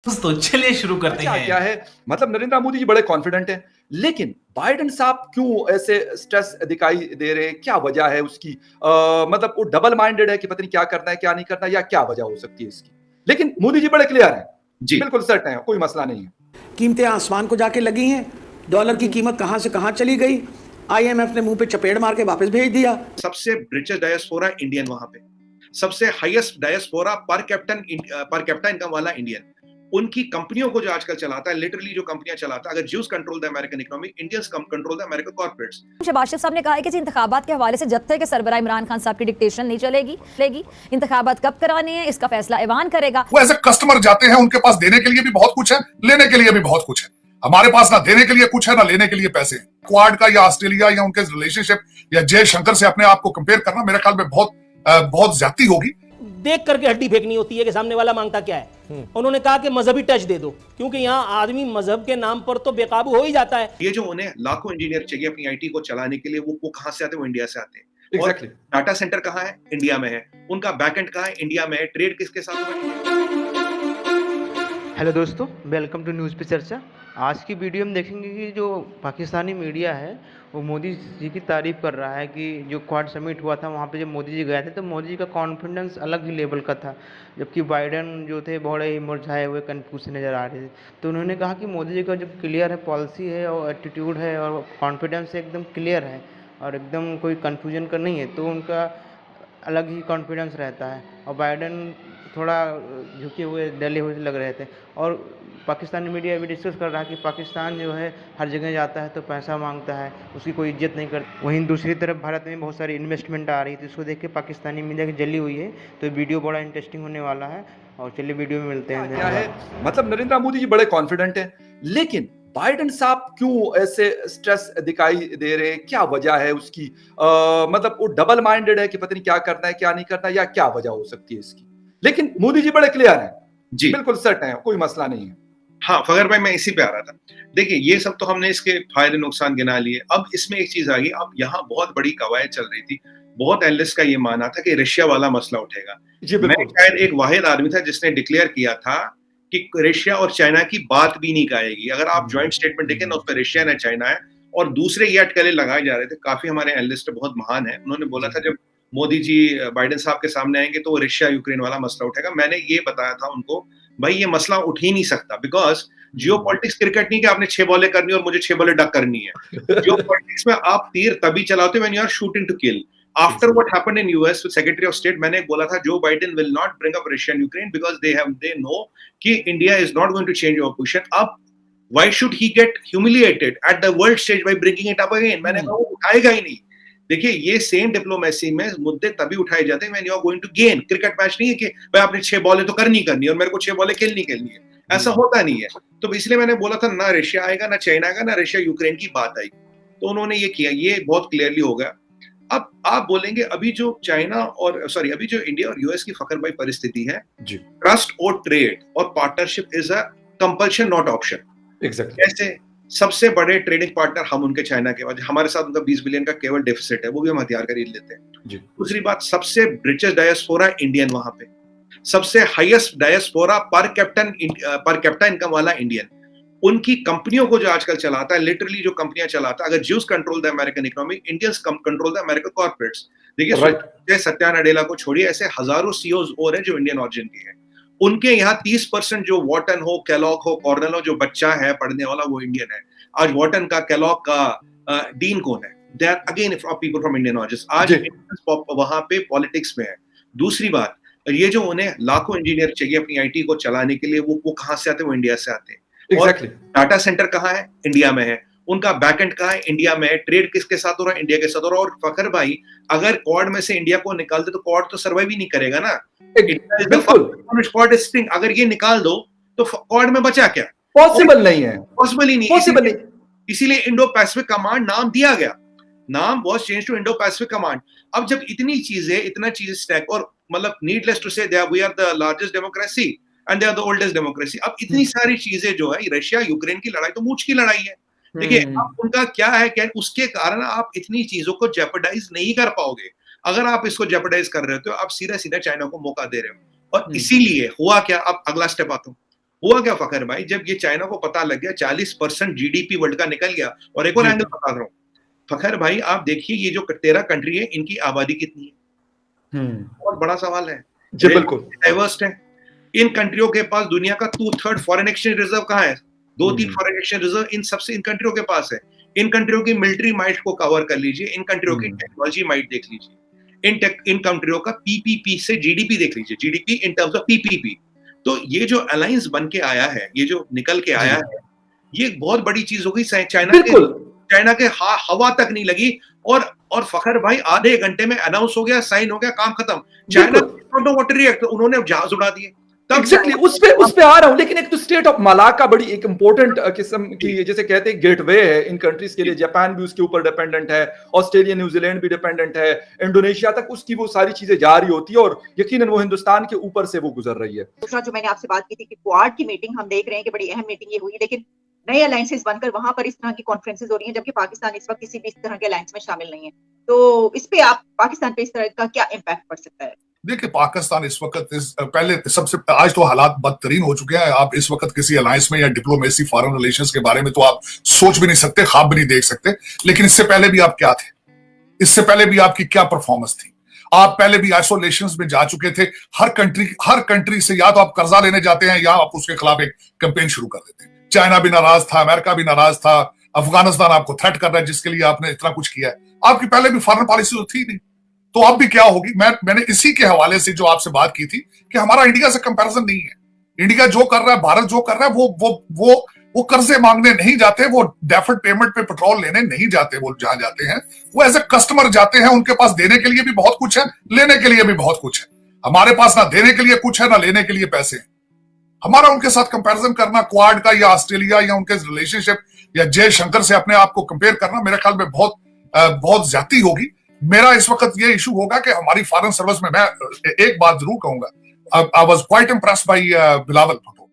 दोस्तों चलिए शुरू करते क्या हैं। क्या है मतलब नरेंद्र मोदी जी बड़े कॉन्फिडेंट हैं, लेकिन बाइडेन साहब क्यों ऐसे स्ट्रेस दिखाई दे रहे हैं? क्या वजह है उसकी? मतलब वो डबल माइंडेड है कि पता नहीं क्या करना है, क्या नहीं करना, या क्या वजह हो सकती है इसकी? लेकिन मोदी जी बड़े क्लियर हैं, जी बिल्कुल सर्ट हैं, कोई मसला नहीं है। कीमतें आसमान को जाके लगी हैं, डॉलर की कीमत कहां से कहां चली गई, आईएमएफ ने मुंह पे चपेट मार के वापस भेज दिया। सबसे रिचेस्ट डायस्पोरा इंडियन वहां पे, सबसे highest diaspora per capita income वाला इंडियन, उनकी कंपनियों को जो आजकल चलाता है, लिटरली जो कंपनियां चलाता है, अगर Jews control the American economy, Indians control the American corporates. Shahbaz Sharif साहब ने कहा है कि इंतखाबात के हवाले से जत्थे के सरबराह इमरान खान साहब की डिक्टेशन नहीं चलेगी। इंतखाबात कब कराने हैं इसका फैसला ऐवान करेगा। वो एज ए कस्टमर जाते हैं, उनके पास देने के लिए भी बहुत कुछ है, लेने के लिए भी बहुत कुछ है। हमारे पास ना देने के लिए कुछ है, ना लेने के लिए पैसे। क्वाड का या ऑस्ट्रेलिया या उनके रिलेशनशिप या जयशंकर से अपने आप को कंपेयर करना मेरे ख्याल में बहुत ज्यादती होगी। देख करके हड्डी फेंकनी होती है कि सामने वाला मांगता क्या है। उन्होंने कहा कि मजहबी टच दे दो, क्योंकि यहाँ आदमी मजहब के नाम पर तो बेकाबू हो ही जाता है। ये जो उन्हें लाखों इंजीनियर चाहिए अपनी आईटी को चलाने के लिए, वो कहां से आते हैं? वो इंडिया से आते हैं। एग्जैक्टली। डाटा सेंटर कहाँ है? इंडिया में है। उनका बैकएंड कहाँ है? इंडिया में है। ट्रेड किसके साथ हो रहा है? हेलो दोस्तों, वेलकम टू न्यूज़ पे चर्चा। आज की वीडियो में देखेंगे कि जो पाकिस्तानी मीडिया है वो मोदी जी की तारीफ़ कर रहा है कि जो क्वाड समिट हुआ था वहाँ पे जब मोदी जी गए थे तो मोदी जी का कॉन्फिडेंस अलग ही लेवल का था, जबकि बाइडेन जो थे बड़े ही मुरझाए हुए कन्फ्यूज से नज़र आ रहे थे। तो उन्होंने कहा कि मोदी जी का जो क्लियर है पॉलिसी है और एटीट्यूड है और कॉन्फिडेंस एकदम क्लियर है और एकदम कोई कन्फ्यूजन का नहीं है, तो उनका अलग ही कॉन्फिडेंस रहता है। और बाइडेन थोड़ा झुके हुए डले हुए लग रहे थे। और पाकिस्तानी मीडिया भी डिस्कस कर रहा है कि पाकिस्तान जो है हर जगह जाता है तो पैसा मांगता है, उसकी कोई इज्जत नहीं करता। वहीं दूसरी तरफ भारत में बहुत सारी इन्वेस्टमेंट आ रही थी, इसको देख के पाकिस्तानी मीडिया की जली हुई है। तो वीडियो बड़ा इंटरेस्टिंग होने वाला है और चलिए वीडियो में मिलते हैं। क्या है मतलब नरेंद्र मोदी जी बड़े कॉन्फिडेंट हैं, लेकिन बाइडेन साहब क्यों ऐसे स्ट्रेस दिखाई दे रहे हैं? क्या वजह है उसकी? मतलब वो डबल माइंडेड है कि पता नहीं क्या करना है, क्या नहीं करना, या क्या वजह हो सकती है इसकी? लेकिन मोदी जी बड़े क्लियर हैं, जी बिल्कुल सर्ट हैं, कोई मसला नहीं है। हाँ फगर भाई, मैं इसी पे आ रहा था। देखिए, ये सब तो हमने इसके फायदे नुकसान गिना लिए। अब इसमें एक चीज आ गई। अब यहाँ बहुत बड़ी कवायद चल रही थी। बहुत एनालिस्ट का ये मानना था कि रशिया वाला मसला उठेगा। जी मैं बिल्कुल। शायद एक वाहिद आदमी था जिसने डिक्लेयर किया था कि रशिया और चाइना की बात भी नहीं आएगी। अगर आप ज्वाइंट स्टेटमेंट देखें ना, उसमें रशिया है, चाइना है, और दूसरे ये अटकलें लगाए जा रहे थे। काफी हमारे एनालिस्ट बहुत महान है, उन्होंने बोला था जब मोदी जी बाइडेन साहब के सामने आएंगे तो रशिया यूक्रेन वाला मसला उठेगा। मैंने ये बताया था उनको, भाई ये मसला उठ ही नहीं सकता, बिकॉज जियोपॉलिटिक्स क्रिकेट नहीं कि आपने 6 बॉलें करनी और मुझे 6 बॉलें डक करनी है। जियोपॉलिटिक्स में आप तीर तभी चलाते हो when you are shooting to kill. After what happened in US with secretary of state, मैंने बोला था जो Biden will not bring up Russia and Ukraine because they know कि India is not going to change your position. अब why should he get humiliated at the world stage by bringing it up again? मैंने कहा वो उठाएगा ही नहीं। देखिए, ये same diplomacy में मुद्दे तभी उठाए जाते हैं when you are going to gain. Cricket match नहीं है कि भाई आपने 6 बॉलें तो करनी और मेरे को 6 बॉलें खेलनी है, ऐसा होता नहीं है। तो इसलिए मैंने बोला था ना रशिया आएगा, ना चाइना आएगा, ना रशिया यूक्रेन की बात आएगी। तो उन्होंने ये किया, ये बहुत क्लियरली हो गया। अब आप बोलेंगे अभी जो अभी जो इंडिया और यूएस की फकर भाई परिस्थिति है, ट्रस्ट और ट्रेड और partnership is a compulsion not option. Exactly. जैसे सबसे बड़े ट्रेडिंग पार्टनर हम उनके चाइना के बाद, हमारे साथ उनका 20 बिलियन का केवल डेफिसिट है, वो भी हम हथियार खरीद लेते हैं। दूसरी बात, सबसे रिचेस्ट डायस्पोरा इंडियन वहां पे, सबसे highest diaspora per capita income वाला इंडियन, उनकी कंपनियों को जो आजकल चलाता है, लिटरली जो कंपनियां चलाता है, अगर Jews control the American economy, Indians control the American corporates. देखिए, सत्या नडेला को छोड़िए, ऐसे हजारों सीईओज और हैं जो इंडियन ऑरिजिन के हैं। उनके यहाँ 30% जो वॉटन हो, कैलॉग हो, कॉर्नेल हो, जो बच्चा है पढ़ने वाला, वो इंडियन है। आज वॉटन का, कैलॉग का डीन कौन है? They are again people from Indian origin. आज वहां पे पॉलिटिक्स में है। दूसरी बात, ये जो उन्हें लाखों इंजीनियर चाहिए अपनी आईटी को चलाने के लिए, वो कहां से आते हैं? वो इंडिया से आते हैं। एग्जैक्टली। डाटा सेंटर कहाँ है? इंडिया में है। उनका बैकएंड कहाँ है? इंडिया में है। ट्रेड किसके साथ हो रहा है? इंडिया के साथ हो रहा है। और फखर भाई, अगर क्वाड में से इंडिया को निकाल दे तो क्वाड तो सर्वाइव ही नहीं करेगा ना। बिल्कुल। अगर ये निकाल दो तो क्वाड में बचा क्या? पॉसिबल नहीं है, पॉसिबल ही नहीं। पॉसिबल नहीं। इसीलिए इंडो पैसिफिक कमांड नाम दिया गया। नाम was change to Indo Pacific command. अब जब इतनी चीजें, इतना चीज स्टैक, और मतलब needless to say we are the largest democracy and they are the oldest democracy. अब इतनी सारी चीजें जो है, रशिया यूक्रेन की लड़ाई तो मूंछ की लड़ाई है। देखिए, अब उनका क्या है कि उसके कारण आप इतनी चीजों को जेपरडाइज नहीं कर पाओगे। अगर आप इसको जेपरडाइज कर रहे हो तो आप सीधा सीधा चाइना को मौका दे रहे हो। और इसीलिए हुआ क्या, अब अगला स्टेप आता हूं। हुआ क्या फखर भाई, जब ये चाइना को पता लग गया 40% जीडीपी वर्ल्ड का निकल गया। और एक और एंगल बता रहा हूँ फखर भाई, आप देखिए ये जो 13 कंट्री है, इनकी आबादी कितनी है, बहुत बड़ा सवाल है जी बिल्कुल डाइवर्स है। इन कंट्रियों के पास दुनिया का 2/3 फॉरेन एक्सचेंज रिजर्व कहाँ है, 2-3 फॉरेन एक्सचेंज रिजर्व इन सबसे इन कंट्रियों के पास है। इन कंट्रियों की मिलिट्री माइट को कवर कर लीजिए, इन कंट्रियों की टेक्नोलॉजी माइट देख लीजिए, इन कंट्रियों का पीपीपी से जीडीपी देख लीजिए, GDP in terms of PPP. तो ये जो अलायंस बन के आया है, ये जो निकल के आया है, ये एक बहुत बड़ी चीज हो गई। चाइना के हवा तक नहीं लगी और फखर भाई आधे घंटे में अनाउंस हो गया, साइन हो गया, काम खत्म। चाइना उन्होंने जहाज उड़ा दिए। एग्जैक्टली उस पे आ रहा हूं। लेकिन एक तो स्टेट ऑफ मलाक्का बड़ी एक इंपॉर्टेंट किस्म की, जैसे कहते हैं गेटवे है इन कंट्रीज के लिए। जापान भी उसके ऊपर डिपेंडेंट है, ऑस्ट्रेलिया न्यूजीलैंड भी डिपेंडेंट है, इंडोनेशिया तक उसकी वो सारी चीजें जा रही होती है और यकीनन वो हिंदुस्तान के ऊपर से वो गुजर रही है। दूसरा जो मैंने आपसे बात की थी कि क्वाड की मीटिंग हम देख रहे हैं कि बड़ी अहम मीटिंग ये हुई, लेकिन नए अलायंसेस बनकर वहां पर इस तरह की कॉन्फ्रेंसेस हो रही हैं, जबकि पाकिस्तान इस वक्त किसी भी इस तरह के अलायंस में शामिल नहीं है। तो इस पे आप पाकिस्तान पे इस तरह का क्या इम्पैक्ट पड़ सकता है? देखिए, पाकिस्तान इस वक्त पहले सबसे आज तो हालात बदतरीन हो चुके हैं। आप इस वक्त किसी अलायंस में या डिप्लोमेसी फॉरेन रिलेशंस के बारे में तो आप सोच भी नहीं सकते, ख्वाब भी नहीं देख सकते। लेकिन इससे पहले भी आप क्या थे, इससे पहले भी आपकी क्या परफॉर्मेंस थी? आप पहले भी आइसोलेशंस में जा चुके थे। हर कंट्री से या तो आप कर्जा लेने जाते हैं या आप उसके खिलाफ एक कैंपेन शुरू कर देते हैं। चाइना भी नाराज था, अमेरिका भी नाराज था, अफगानिस्तान आपको थ्रेट कर रहा है जिसके लिए आपने इतना कुछ किया है। आपकी पहले भी फॉरेन पॉलिसी तो थी नहीं, तो अब भी क्या होगी? मैंने इसी के हवाले से जो आपसे बात की थी कि हमारा इंडिया से कंपैरिजन नहीं है। इंडिया जो कर रहा है, भारत जो कर रहा है, वो कर्जे मांगने नहीं जाते, वो डेफर्ड पेमेंट पे पेट्रोल लेने नहीं जाते। वो जहां जाते हैं वो एज ए कस्टमर जाते हैं। उनके पास देने के लिए भी बहुत कुछ है, लेने के लिए भी बहुत कुछ है। हमारे पास ना देने के लिए कुछ है, ना लेने के लिए पैसे हैं। हमारा उनके साथ कंपैरिजन करना, क्वाड का या ऑस्ट्रेलिया या उनके रिलेशनशिप या जयशंकर से अपने आप को कंपेयर करना, मेरे ख्याल में बहुत ज्यादती होगी। मेरा इस वक्त ये इशू होगा कि हमारी फॉरेन सर्विस में, मैं एक बात जरूर कहूंगा, I was quite impressed by Bilawal Bhutto.